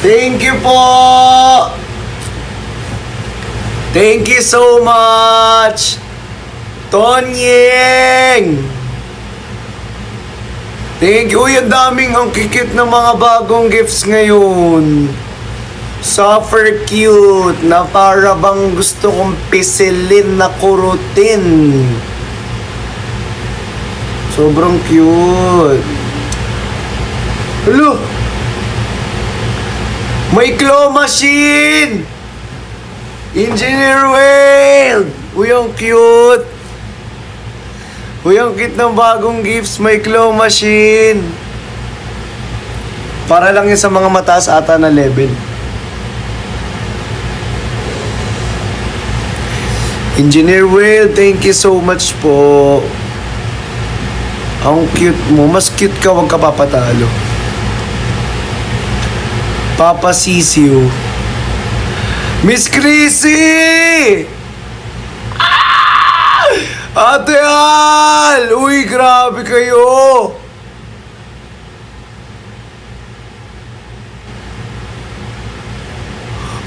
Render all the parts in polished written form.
Thank you po! Thank you so much! Tonyeng! Thank you! Uy, ang daming ang kikit ng mga bagong gifts ngayon. Super cute na para bang gusto kong pisilin na kurutin. Sobrang cute. Hello! May claw machine! Engineer Whale! Uy, ang cute! Uy, ang cute ng bagong gifts. May claw machine. Para lang yun sa mga mataas ata na level. Engineer Whale, thank you so much po. Ang cute mo. Mas cute ka, wag ka papatalo. Papa Sisiu. Miss Chrissy! Ah! Ate Al! Uy, grabe kayo!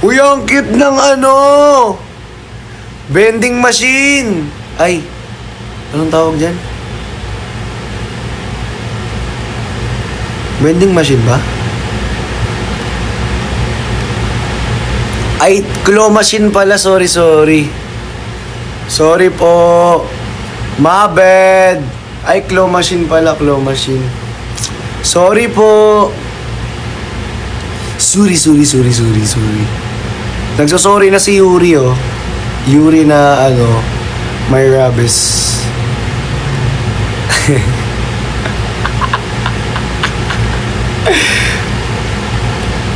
Uy, ang cute ng ano! Vending machine! Ay, anong tawag dyan? Vending machine ba? Ay, claw machine pala. Sorry. Sorry po. My bad. Ay, claw machine pala. Claw machine. Sorry po. Sorry. Nagsosorry na si Yuri, oh. Yuri na, may rabies.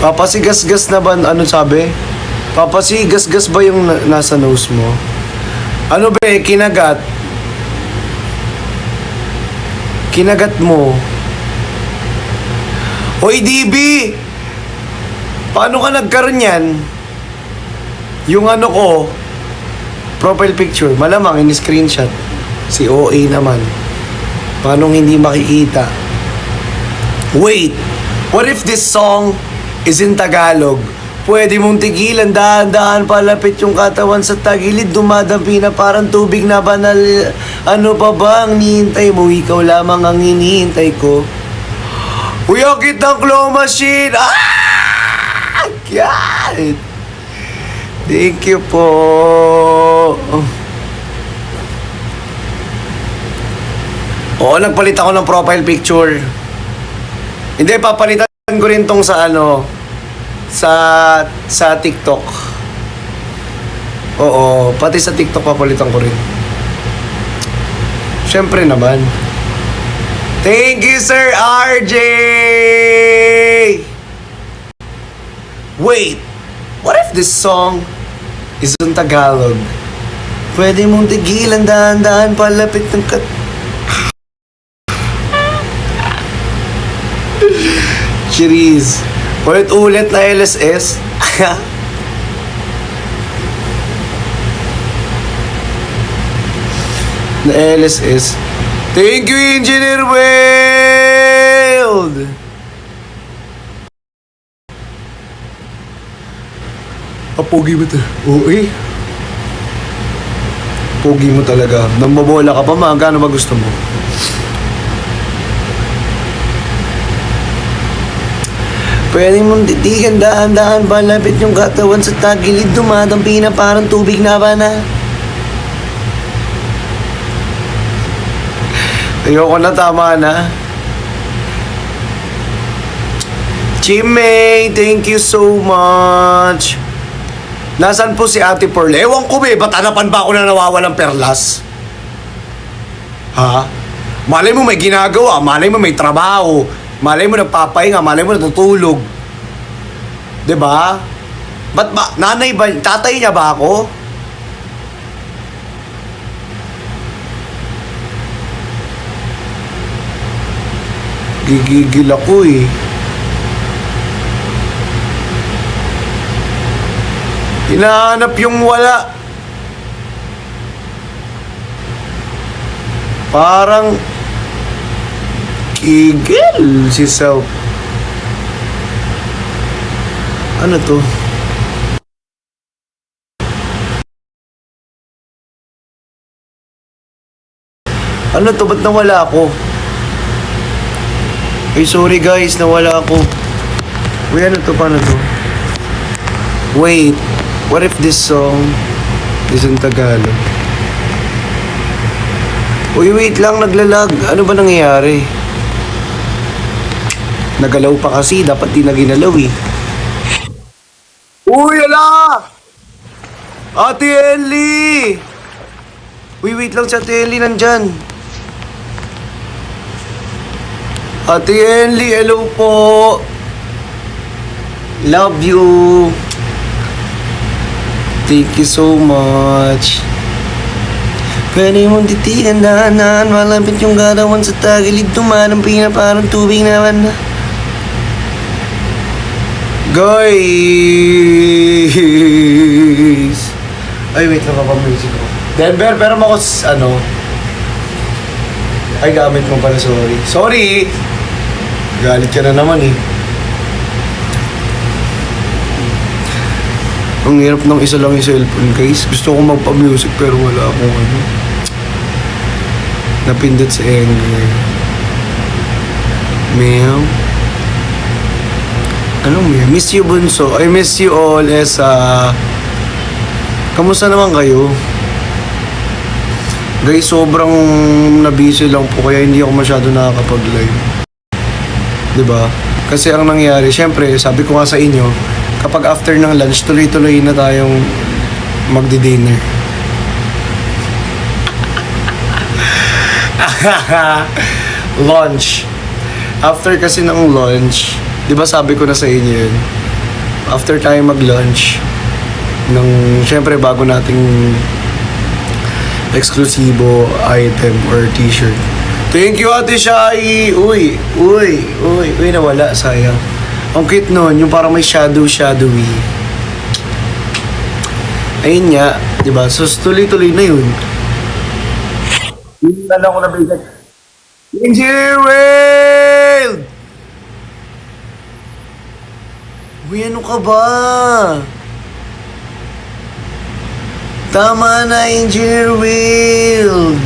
Papasigas-gas na ba? Ano sabi? Papasigas-gas ba yung nasa nose mo? Ano ba kinagat? Kinagat mo? Hoy, DB! Paano ka nagkaroon yan? Yung ko, profile picture, malamang in-screenshot. Si OA naman. Paano hindi makikita? Wait! What if this song is in Tagalog? Pwede mong tigilan, dahan-dahan palapit yung katawan sa tagilid, dumadampi na parang tubig na banal. Ano pa ba ang hinihintay mo? Ikaw lamang ang hinihintay ko. Uy, ang cute ng claw machine! Ah! God! Thank you po. Oo, nagpalit ako ng profile picture. Hindi, papalitan ko rin tong sa sa TikTok. Oo, pati sa TikTok papalitan ko rin. Siyempre naman. Thank you, Sir RJ! Wait, what if this song is in Tagalog? Pwede mong tigilan, dahan-dahan palapit ng Cheers. Ulit na LSS. Na LSS. Thank you, Engineer Weld! Pogi mo to. Oo eh. Pogi mo talaga. Nang mabola ka pa, magkano ba gusto mo? Pwede mong titigan, dahan-dahan palapit yung katawan sa tagilid, dumadampi na parang tubig na ba na? Ayoko na, tama na. Chimay, thank you so much. Nasaan po si Ate Pearl? Ewan ko ba't hanapan ba ako na nawawalang perlas? Ha? Malay mo may ginagawa, malay mo may trabaho, malay mo nagpapahinga, malay mo natutulog. Diba? Ba't ba? Nanay ba? Tatay niya ba ako? Gigigil ako eh. Hinahanap yung wala. Parang kigil si Self. Ano to? Ano to? Ba't nawala ako? Ay, sorry guys, nawala ako. Uy, ano to? Paano to? Wait, what if this song is in Tagalog? Uy, wait lang, naglalag. Ano ba nangyayari? Nagalaw pa kasi, dapat di na ginalaw eh. Uy, ala! Ate Ellie! Uy, wait lang, si Ate Ellie nandyan. Ate Ellie, hello po! Love you! Thank you so much. Pwede mong titigan daanan, malapit yung garawan sa tagilid, tumanampi na parang tubig naman na. Guys! Ay, wait lang, music ko. Denver, pero mo ako, ano? Ay, gamit mo pala, sorry. Sorry! Galit ka na naman eh. Ang hirap ng isa lang yung cellphone, guys. Gusto ko magpa-music pero wala akong ano. Napindot sa anger. Ma'am? Anong ma'am? Miss you, Bunso. I miss you all, Esa. Kamusta naman kayo? Guys, sobrang nabisi lang po kaya hindi ako masyado nakakapag-live. Diba? Kasi ang nangyari, syempre, sabi ko nga sa inyo, kapag after ng lunch, tuloy-tuloy na tayong magdi-dinner. Lunch. After kasi ng lunch, di ba sabi ko na sa inyo yun, after tayo mag-lunch, syempre bago nating eksklusibo item or t-shirt. Thank you, Ate Shai! Uy, nawala, sayang. Ang cute nun, yung parang may shadowy. Ayun nga, di ba? So, tuloy-tuloy na yun. Yun na lang ko na bigay. Engineer World! Uy, ano ka ba? Tama na, Engineer World!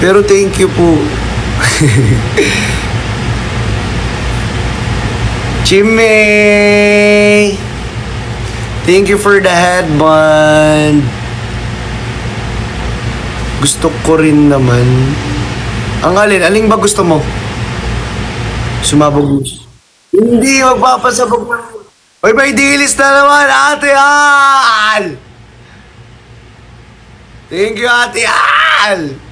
Pero thank you po. Jimmy! Thank you for the headband. Gusto ko rin naman. Ang aling ba gusto mo? Sumabog mo. Hindi, magpapasabog mo. Uy, may dilis na naman, Ate Al! Thank you, Ate Al!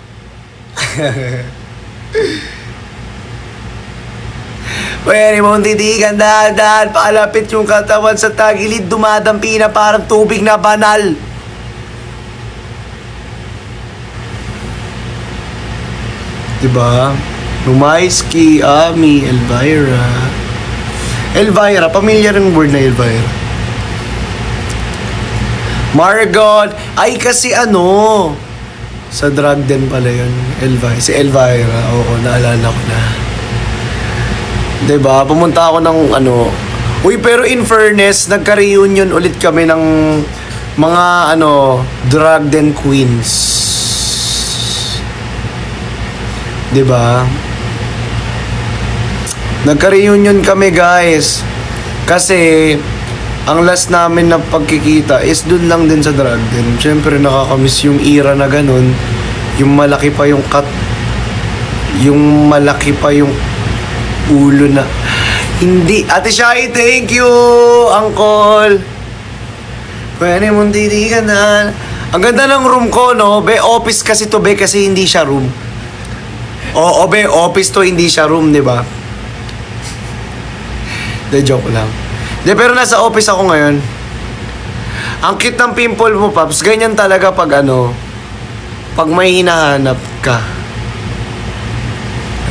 Pwede mong titigan dahan-dahan, palapit yung katawan sa tagilid, dumadampi na parang tubig na banal. Diba? Lumayski, Ami, Elvira. Elvira, pamilyar yung word na Elvira. Margot, ay kasi ano, sa drug din pala yun, si Elvira, oo, naalala ko na. Diba, pumunta ako ng ano, uy, pero in fairness, nagka-reunion ulit kami ng mga drug den queens. Diba? Nagka-reunion kami, guys. Kasi ang last namin na pagkikita is dun lang din sa drug den. Siyempre nakakamiss yung era na ganun. Yung malaki pa yung ulo na. Hindi. Ate Shai, thank you, Uncle. Pwede mong titigan na. Ang ganda ng room ko, no? Be, office kasi to, be, kasi hindi siya room. Oo, be, office to, hindi siya room, di ba? De, joke lang. De, pero nasa office ako ngayon. Ang cute ng pimple mo, Paps. Ganyan talaga pag pag may hinahanap ka.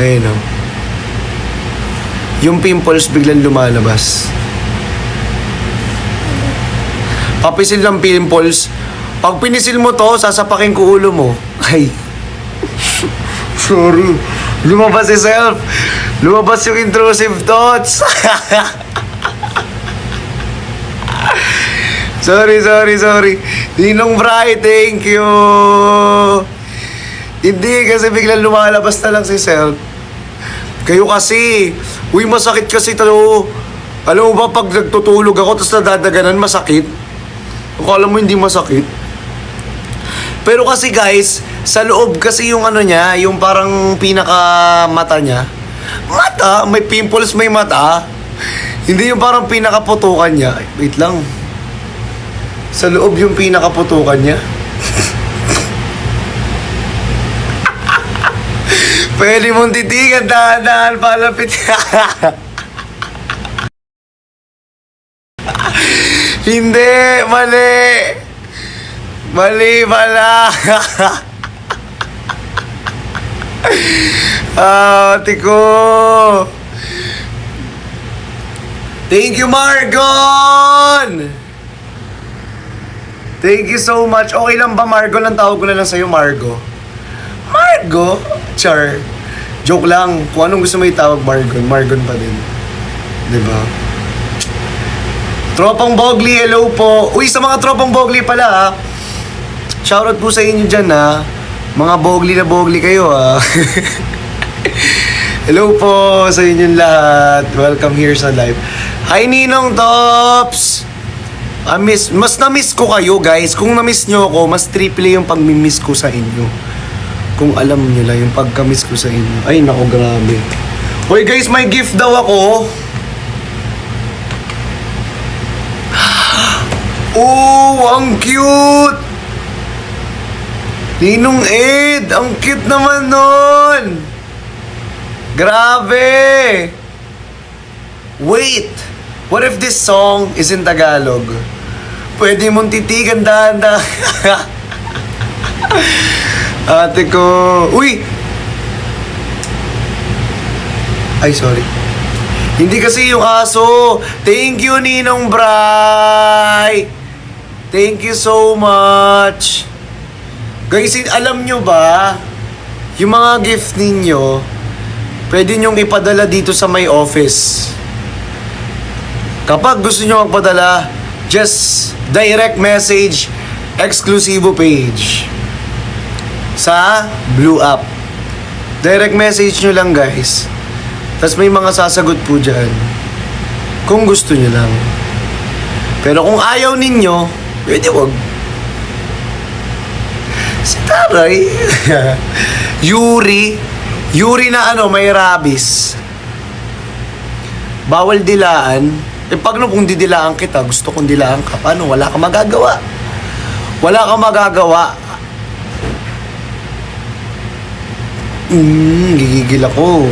Ayun, no? Yung pimples biglang lumalabas. Papisil ng pimples. Pag pinisil mo to, sasapakin ko ulo mo. Ay. Sorry. Lumabas si self. Lumabas yung intrusive thoughts. Sorry. Ninong Bray, thank you. Hindi, kasi biglang lumalabas na lang si self. Kayo kasi, uy, masakit kasi to. Alam mo ba, pag nagtutulog ako, tapos nadadaganan, masakit. Akala mo hindi masakit. Pero kasi guys, sa loob kasi yung ano niya, yung parang pinaka mata niya. Mata? May pimples, may mata. Hindi yung parang pinakaputukan niya. Wait lang. Sa loob yung pinakaputukan niya. Pwede mong titigan, dahan-dahan, palapit. Hindi, mali. Mali pala. Tiko. Thank you, Margon! Thank you so much. Okay lang ba, Margon? Ang tawag ko na lang sa'yo, Margo. Margo? Char. Joke lang. Kung anong gusto mo itawag, Margon, Margon pa din. Diba? Tropang Bogli, hello po. Uy, sa mga tropang Bogli pala, ha. Shoutout po sa inyo dyan, ha. Mga Bogli na Bogli kayo, ha. Hello po sa inyong lahat. Welcome here sa live. Hi, Ninong Tops! Mas na-miss ko kayo, guys. Kung na-miss nyo ako, mas triple yung pag-miss ko sa inyo. Kung alam nyo lang yung pagka-miss ko sa inyo. Ay, nako, grabe. Hoy, guys, may gift daw ako. Oh, ang cute! Ninong Ed, ang cute naman nun! Grabe! Wait! What if this song is in Tagalog? Pwede mong titigan dahan-dahan. Ate ko... Uy! Ay, sorry. Hindi kasi yung aso. Thank you, Ninong Bray! Thank you so much. Guys, alam nyo ba, yung mga gift ninyo, pwede nyong ipadala dito sa my office. Kapag gusto nyo magpadala, just direct message, exclusive page. Sa Blue App. Direct message nyo lang, guys. Tapos may mga sasagot po dyan. Kung gusto nyo lang. Pero kung ayaw ninyo, pwede wag. Si Taray. Yuri na ano, may rabies. Bawal dilaan. Eh, pag kung didilaan kita, gusto kong dilaan ka, paano? Wala kang magagawa. Wala kang magagawa. Gigigil ako.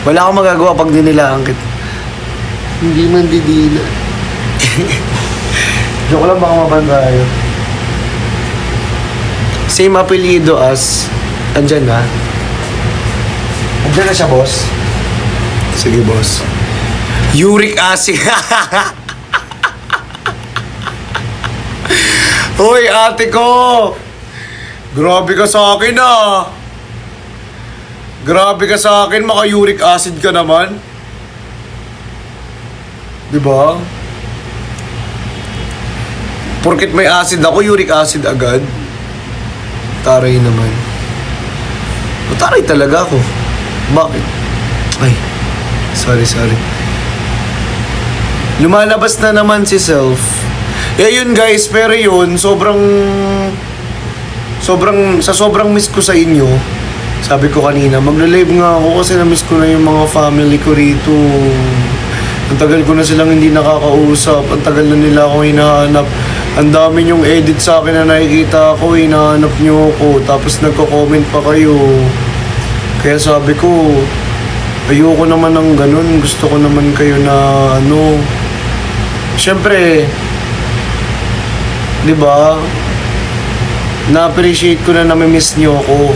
Wala kang magagawa pag dinilaan kita. Hindi man didila. Joke lang, baka maban tayo. Same apelido as... Andyan na. Andyan na siya, boss. Sige, boss. Uric acid. Hoy, ate ko! Grabe ka sa akin, ah. Grabe ka sa akin, maka-uric acid ka naman. Diba? Porket may acid ako, uric acid agad. Taray naman. Taray talaga ako. Bakit? Ay, sorry. Lumalabas na naman si self. Yun guys, pero yun, sobrang miss ko sa inyo. Sabi ko kanina, magla-live nga ako kasi na-miss ko na yung mga family ko rito. Ang tagal ko na silang hindi nakakausap. Ang tagal na nila ako hinahanap. Ang dami nyong edit sa akin na nakikita ko, hinahanap nyo ako. Tapos nagko-comment pa kayo. Kaya sabi ko, ayoko naman ng ganun. Gusto ko naman kayo na ano. Siyempre, di ba? Na-appreciate ko na nami-miss nyo ako.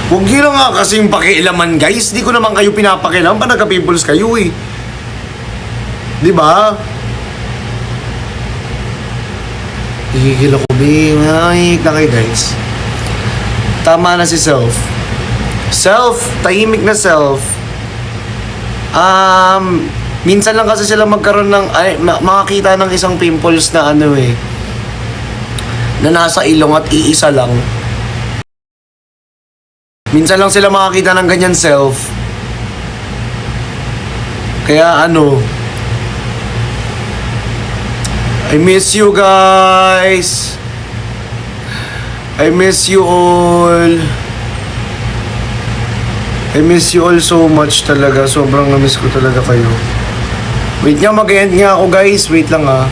Huwag nyo na nga kasing pakialaman, guys. Di ko naman kayo pinapakialaman pa nagka-pimples kayo eh. Di ba? Hihigil ako, babe. Ay, na kayo, guys. Tama na si Self. Self, tahimik na Self. Minsan lang kasi sila magkaroon ng, makakita ng isang pimples na ano eh, na nasa ilong at iisa lang. Minsan lang sila makakita ng ganyan Self. Kaya ano, I miss you guys. I miss you all. I miss you all so much talaga. Sobrang na-miss ko talaga kayo. Wait nga, mag-end nga ako guys. Wait lang ah.